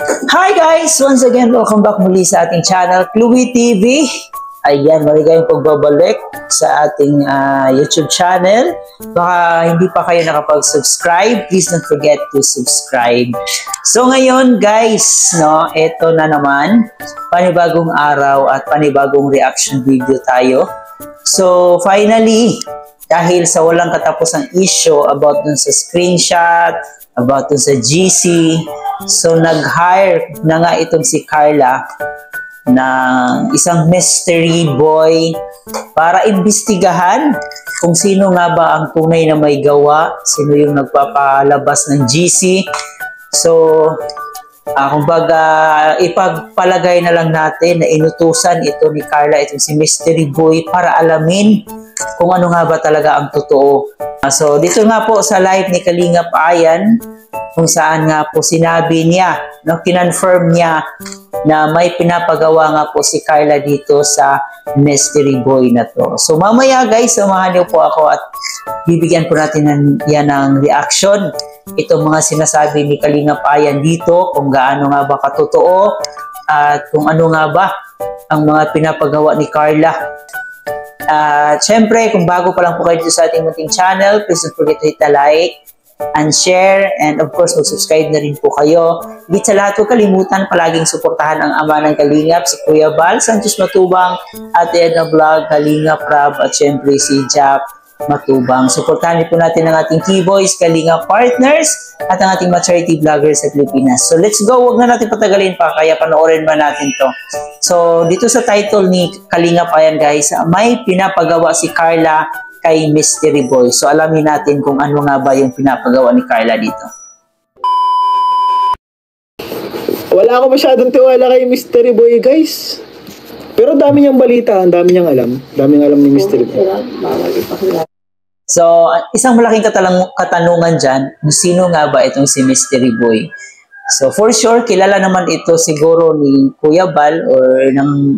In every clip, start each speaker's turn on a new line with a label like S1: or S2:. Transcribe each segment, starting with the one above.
S1: Hi guys! Once again, welcome back muli sa ating channel, Chloe TV. Ayan, maligayang pagbabalik sa ating YouTube channel. Baka hindi pa kayo nakapag-subscribe, please don't forget to subscribe. So ngayon guys, no, eto na naman, panibagong araw at panibagong reaction video tayo. So finally, dahil sa walang katapusang issue about dun sa screenshot, about dun sa GC, so nag-hire na nga itong si Carla ng isang mystery boy para imbestigahan kung sino nga ba ang tunay na may gawa, sino yung nagpapalabas ng GC. So, kumbaga, ipagpalagay na lang natin na inutusan ito ni Carla, itong si mystery boy, para alamin kung ano nga ba talaga ang totoo. So, dito nga po sa live ni Kalingap Ayan, kung saan nga po sinabi niya, no, kinonfirm niya na may pinapagawa nga po si Carla dito sa mystery boy na to. So mamaya guys, samahan niyo po ako at bibigyan po natin yan ng reaction. Itong mga sinasabi ni Kalingap Ayan dito, kung gaano nga ba katotoo at kung ano nga ba ang mga pinapagawa ni Carla. Syempre, kung bago pa lang po kayo dito sa ating munting channel, please don't forget to hit the like and share, and of course mag-subscribe na rin po kayo. Higit sa lahat, huwag kalimutan palaging suportahan ang ama ng Kalingap, si Kuya Bal Santos Matubang, at Edna Vlog, Kalingap Rab, at syempre si Jap Matubang. Suportahan niyo po natin ang ating Keyboys, Kalingap Partners, at ang ating charity vloggers sa Pilipinas. So let's go, huwag na natin patagalin pa, kaya panoorin ba natin to. So dito sa title ni Kalingap Ayan guys, may pinapagawa si Carla kay mystery boy. So alamin natin kung ano nga ba yung pinapagawa ni Carla dito.
S2: Wala ako masyadong tiwala kay mystery boy guys. Pero dami niyang balita, ang dami niyang alam. Daming alam ni mystery boy.
S1: So isang malaking katanungan dyan, sino nga ba itong si mystery boy? So for sure, kilala naman ito siguro ni Kuya Bal or ng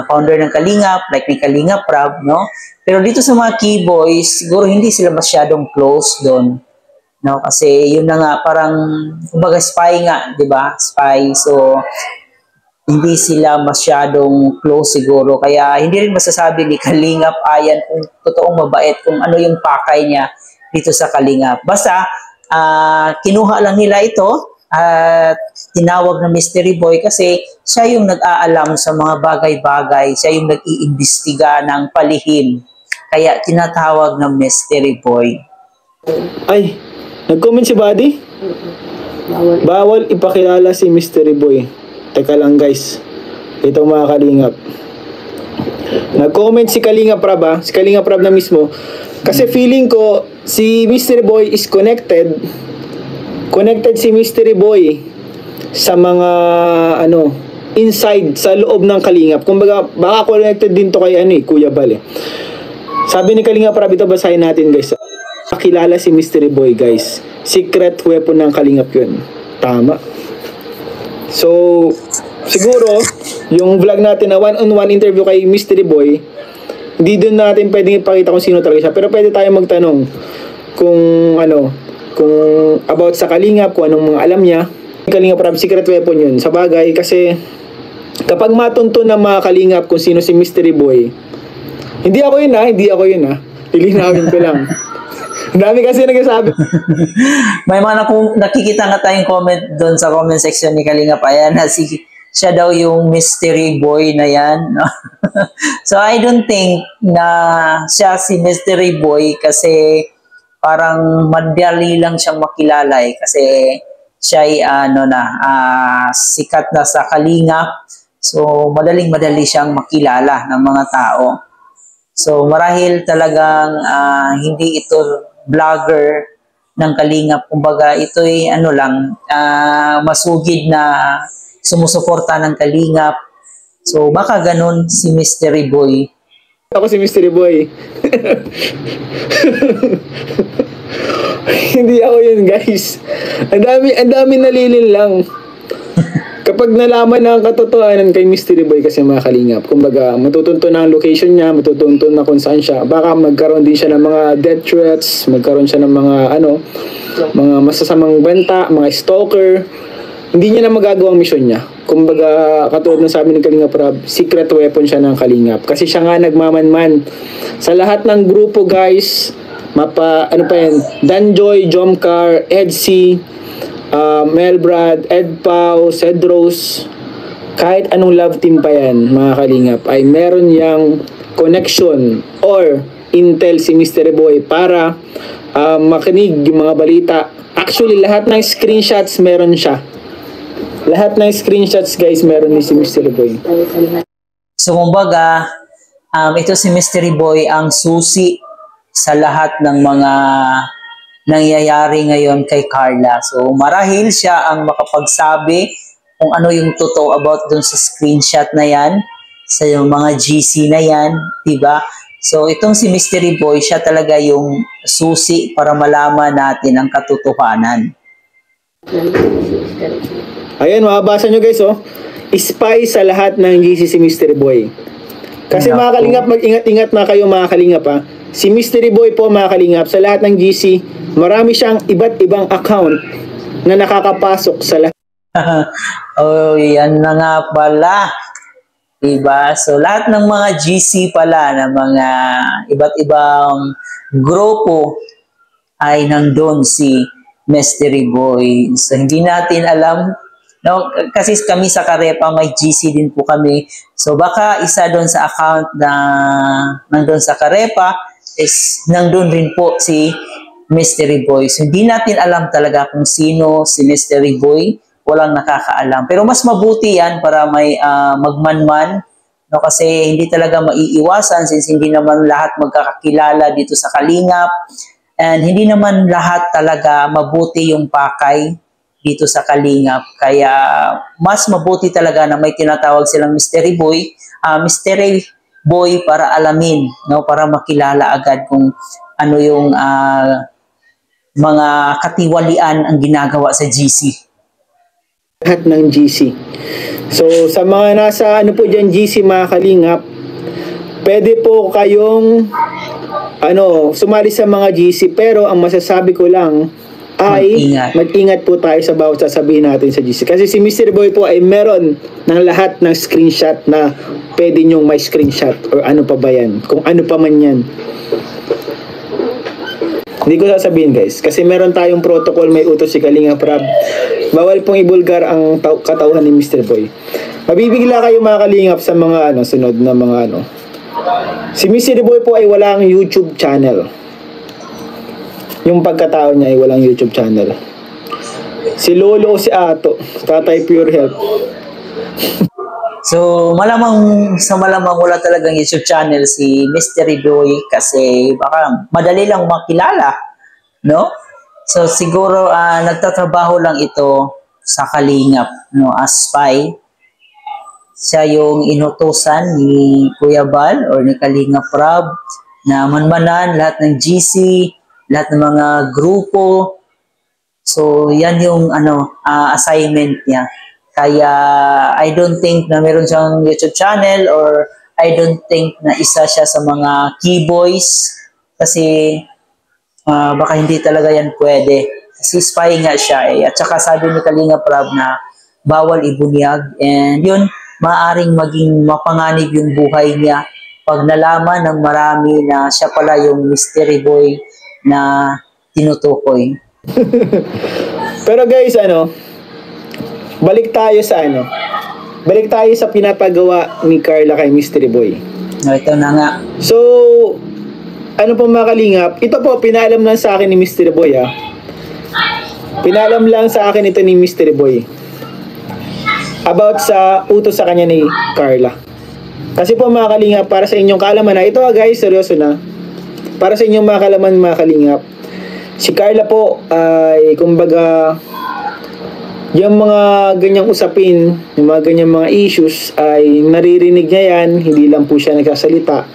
S1: founder ng Kalingap, like ni Kalingap Rab, no? Pero dito sa mga Keyboys, siguro hindi sila masyadong close doon, no? Kasi yun na nga, parang, kumbaga spy nga, di ba? Spy, so hindi sila masyadong close siguro. Kaya hindi rin masasabi ni Kalingap Ayan kung totoong mabait, kung ano yung pakay niya dito sa Kalingap. Basta, kinuha lang nila ito, at tinawag na mystery boy kasi siya yung nag-aalam sa mga bagay-bagay, siya yung nag-iimbestiga ng palihim, kaya tinatawag na mystery boy.
S2: Ay, nag-comment si Buddy? Bawal ipakilala si mystery boy. Teka lang guys, ito mga Kalingap, nag-comment si Kalingap Rab, si Kalingap Rab na mismo, kasi feeling ko si mystery boy is connected si mystery boy sa mga inside sa loob ng Kalingap. Kumbaga baka connected din to kay Kuya Bal. Sabi ni Kalingap Rab, ito basahin natin guys. Pakilala si mystery boy guys. Secret weapon ng Kalingap yun. Tama. So siguro yung vlog natin na one-on-one interview kay mystery boy, hindi doon natin pwedeng ipakita kung sino talaga siya, pero pwede tayo magtanong kung kung about sa Kalingap, kung anong mga alam niya. Kalingap Rab, secret weapon yun. Sa bagay, kasi kapag matuntun ng mga Kalingap kung sino si mystery boy, hindi ako yun lilinawin ko lang. Ang dami kasi nagsasabi.
S1: May mga nakikita nga tayong comment doon sa comment section ni Kalingap Ayan na siya daw yung mystery boy na yan. So I don't think na siya si mystery boy kasi parang madali lang siyang makilala kasi siya ay sikat na sa Kalingap. So madaling-madali siyang makilala ng mga tao. So marahil talagang hindi ito vlogger ng Kalingap. Kumbaga ito'y masugid na sumusuporta ng Kalingap. So baka ganun si mystery boy.
S2: Ako si mystery boy. Hindi ako yun guys. Ang dami nalilin lang. Kapag nalaman na ang katotohanan kay mystery boy kasi mga Kalingap, kumbaga matutunto na ang location niya, matutunto na kung saan siya. Baka magkaroon din siya ng mga death threats, magkaroon siya ng mga mga masasamang banta, mga stalker. hindi niya na magagawa ang mission niya. Kumbaga, katulad ng sabi ng Kalingap Rab, secret weapon siya ng Kalingap. Kasi siya nga nagmamanman sa lahat ng grupo, guys. Ano pa yan? Danjoy, Jomcar, Edsy, Melbrad, Ed Pau, Cedros, kahit anong love team pa yan, mga Kalingap, ay meron yang connection or intel si Mystery Boy para makinig yung mga balita. Actually, lahat ng screenshots meron siya. Lahat ng screenshots, guys, meron ni si Mystery Boy.
S1: So, kumbaga, ito si Mystery Boy ang susi sa lahat ng mga nangyayari ngayon kay Carla. So, marahil siya ang makapagsabi kung ano yung totoo about dun sa screenshot na yan, sa yung mga GC na yan, diba? So, itong si Mystery Boy, siya talaga yung susi para malaman natin ang katotohanan.
S2: Ayan, mababasa nyo, guys, oh. Spy sa lahat ng GC si Mystery Boy. Kasi mga Kalingap, mag-ingat-ingat na kayo, mga Kalingap, ha. Si Mystery Boy po, mga Kalingap, sa lahat ng GC, marami siyang iba't ibang account na nakakapasok sa lahat.
S1: Oh, yan na nga pala. Diba? So, lahat ng mga GC pala, ng mga iba't ibang grupo, ay nandun si Mystery Boy. So, hindi natin alam, no? Kasi kami sa Karepa, may GC din po kami. So, baka isa doon sa account na nandun sa Karepa, is nandun rin po si Mystery Boy. So, hindi natin alam talaga kung sino si Mystery Boy. Walang nakakaalam. Pero mas mabuti yan para may magmanman, no? Kasi hindi talaga maiiwasan since hindi naman lahat magkakakilala dito sa Kalingap and hindi naman lahat talaga mabuti yung pakay dito sa Kalingap. Kaya mas mabuti talaga na may tinatawag silang Mystery Boy para alamin, no? Para makilala agad kung ano yung mga katiwalian ang ginagawa sa GC.
S2: Lahat ng GC. So, sa mga nasa po dyan GC, mga Kalingap, pwede po kayong sumali sa mga GC, pero ang masasabi ko lang ay mag-ingat po tayo sa bawat sasabihin natin sa GC. Kasi si Mystery Boy po ay meron ng lahat ng screenshot na pwede nyong may screenshot or ano pa ba yan, kung ano pa man yan. Hindi ko sasabihin, guys, kasi meron tayong protocol, may utos si Kalingap Rab. Bawal pong ibulgar ang katauhan ni Mr. Boy. Mabibigla kayo, mga Kalingap, sa mga sunod na mga Si Mr. Boy po ay walang YouTube channel. Yung pagkatao niya ay walang YouTube channel. Si Lolo o si Ato, Tatay Pure Health.
S1: So, malamang wala talagang YouTube channel si Mystery Boy kasi baka madali lang makilala, no? So, siguro nagtatrabaho lang ito sa Kalingap, no, as spy. Siya yung inutusan ni Kuya Bal or ni Kalingap Rab na manmanan lahat ng GC, lahat ng mga grupo. So, yan yung assignment niya. Kaya, I don't think na meron siyang YouTube channel or I don't think na isa siya sa mga key boys kasi baka hindi talaga yan pwede. Kasi spy nga siya eh. At saka sabi ni Kalingap Rab na bawal ibunyag and yun, maaaring maging mapanganib yung buhay niya pag nalaman ng marami na siya pala yung Mystery Boy na tinutukoy.
S2: Pero guys, balik tayo sa pinapagawa ni Carla kay Mystery Boy.
S1: Ito na nga.
S2: So, po, mga Kalingap, ito po, pinaalam lang sa akin ni Mystery Boy, ha. Pinaalam lang sa akin ito ni Mystery Boy. About sa utos sa kanya ni Carla. Kasi po, mga Kalingap, para sa inyong kaalaman na, ito guys, seryoso na. Para sa inyong mga kaalaman, mga Kalingap, si Carla po ay, kumbaga, yung mga ganyang usapin, yung mga ganyang mga issues ay naririnig niya yan, hindi lang po siya nagsasalita.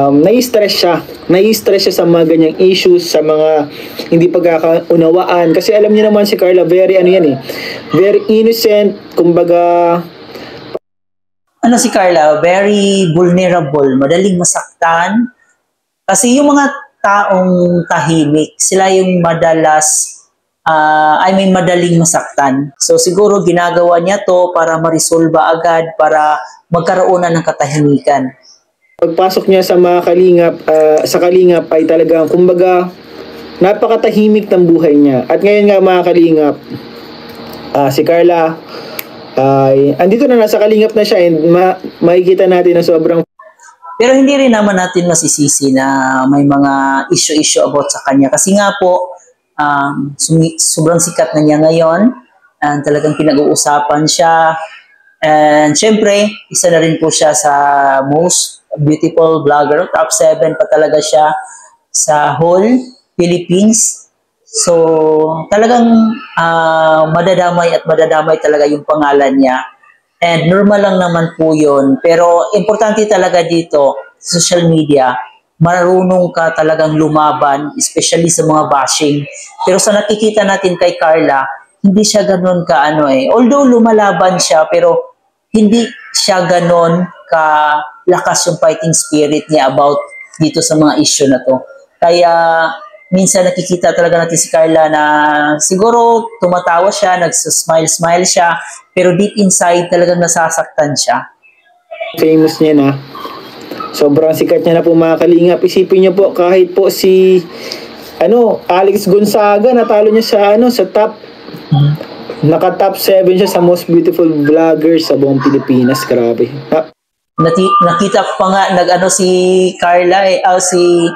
S2: Nai-stress siya sa mga ganyang issues, sa mga hindi pagkakaunawaan. Kasi alam niyo naman si Carla, very very innocent, kumbaga.
S1: Si Carla, very vulnerable, madaling masaktan. Kasi yung mga taong tahimik, sila yung madalas I mean madaling masaktan. So siguro ginagawa niya to para marisolba agad, para magkaroon na ng katahimikan.
S2: Pagpasok niya sa mga kalingap, sa kalingap ay talagang, kumbaga, napakatahimik ng buhay niya. At ngayon nga mga kalingap, si Carla ay andito na, nasa kalingap na siya, and makikita natin na sobrang.
S1: Pero hindi rin naman natin masisisi na may mga issue about sa kanya. Kasi nga po, sobrang sikat na niya ngayon. And talagang pinag-uusapan siya. And syempre, isa na rin po siya sa most beautiful vlogger. Top 7 pa talaga siya sa whole Philippines. So, talagang madadamay at madadamay talaga yung pangalan niya. And normal lang naman po yun. Pero importante talaga dito, social media, marunong ka talagang lumaban, especially sa mga bashing. Pero sa nakikita natin kay Carla, hindi siya ganun ka Although lumalaban siya, pero hindi siya ganun ka lakas yung fighting spirit niya about dito sa mga issue na to. Kaya minsan nakikita talaga natin si Carla na siguro tumatawa siya, nagsasmile-smile siya, pero deep inside talagang nasasaktan siya.
S2: Famous niya na. Sobrang sikat niya na po mga kalingap. Isipin niyo po, kahit po si Alex Gonzaga, natalo niya sa top. Naka-top 7 siya sa most beautiful vloggers sa buong Pilipinas. Grabe.
S1: Nakita ko pa nga si Carla si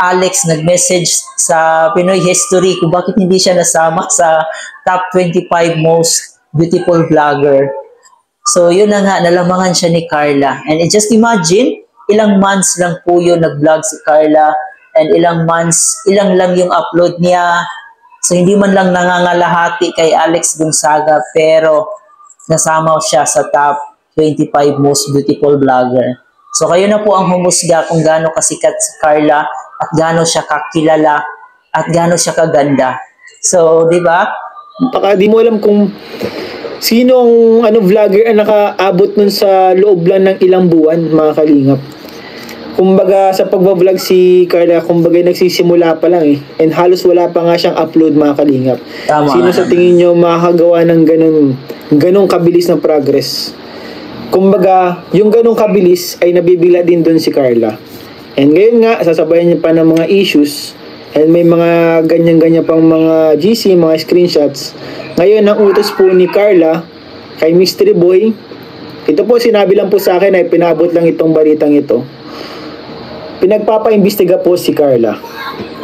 S1: Alex nag-message sa Pinoy History kung bakit hindi siya nasama sa top 25 most beautiful vlogger. So yun na nga, nalamangan siya ni Carla. And just imagine, ilang months lang po yun nag-vlog si Carla, and ilang lang yung upload niya. So hindi man lang nangangalahati kay Alex Gonzaga, pero nasama siya sa top 25 most beautiful vlogger. So kayo na po ang humusga kung gaano kasikat si Carla, at gaano siya kakilala, at gaano siya kaganda. So, di ba?
S2: Baka di mo alam kung sinong vlogger ang nakaabot nun sa loob lang ng ilang buwan, mga kalingap. Kumbaga sa pagbablog si Carla, kumbaga nagsisimula pa lang and halos wala pa nga siyang upload, mga kalingap.
S1: Tama.
S2: Sino sa tingin nyo makakagawa ng ganong kabilis ng progress? Kumbaga, yung ganong kabilis ay nabibila din dun si Carla. And ngayon nga, sasabayan niya pa ng mga issues, and may mga ganyan-ganyan pang mga GC, mga screenshots. Ngayon, ang utos po ni Carla kay Mystery Boy, ito po sinabi lang po sa akin ay pinabot lang itong balitang ito. Pinagpapaimbestiga po si Carla.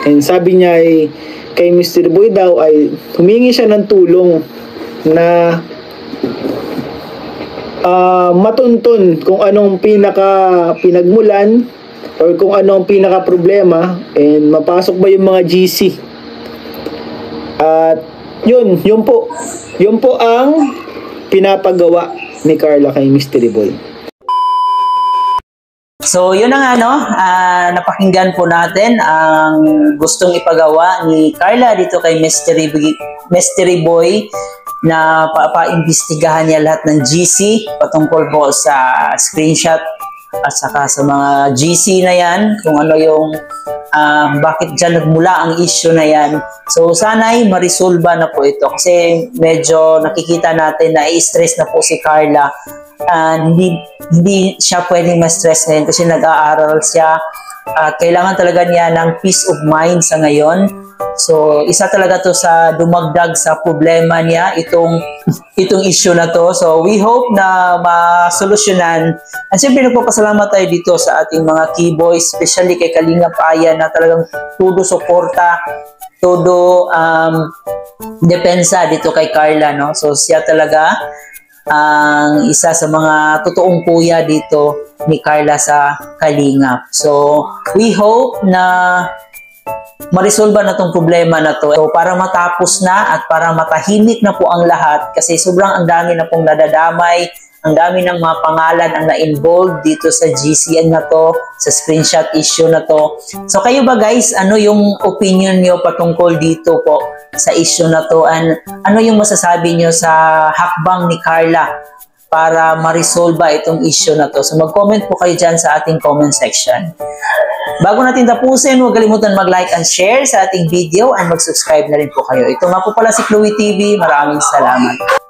S2: And sabi niya ay kay Mystery Boy daw ay humingi siya ng tulong na matuntun kung anong pinagmulan or kung ano ang pinaka-problema, and mapasok ba yung mga GC. At yun po ang pinapagawa ni Carla kay Mystery Boy.
S1: So yun na nga napakinggan po natin ang gustong ipagawa ni Carla dito kay Mystery Boy, na papaimbestigahan niya lahat ng GC patungkol po sa screenshot at saka sa mga GC na yan, kung ano yung bakit dyan nagmula ang issue na yan. So sana'y marisolba na po ito, kasi medyo nakikita natin na i-stress na po si Carla. Hindi siya pwedeng ma-stress ngayon kasi nag-aaral siya at kailangan talaga niya ng peace of mind sa ngayon. So isa talaga to sa dumagdag sa problema niya, itong issue na to. So we hope na masolusyonan. At siyempre nagpapasalamat tayo dito sa ating mga key boys, especially kay Kalingap Aya na talagang todo suporta, todo depensa dito kay Carla, no? So siya talaga ang isa sa mga totoong kuya dito ni Carla sa Kalingap. So we hope na marisolba na tong problema na to. So, para matapos na at para matahimik na po ang lahat, kasi sobrang ang dami na pong nadadamay, ang dami ng mga pangalan ang na-involved dito sa GCN na to, sa screenshot issue na to. So kayo ba guys, ano yung opinion nyo patungkol dito po sa issue na to, and ano yung masasabi nyo sa hakbang ni Carla para ma-resolve itong issue na to. So mag-comment po kayo dyan sa ating comment section. Bago natin tapusin, huwag kalimutan mag-like and share sa ating video and mag-subscribe na rin po kayo. Ito nga po pala si Chloe TV. Maraming salamat.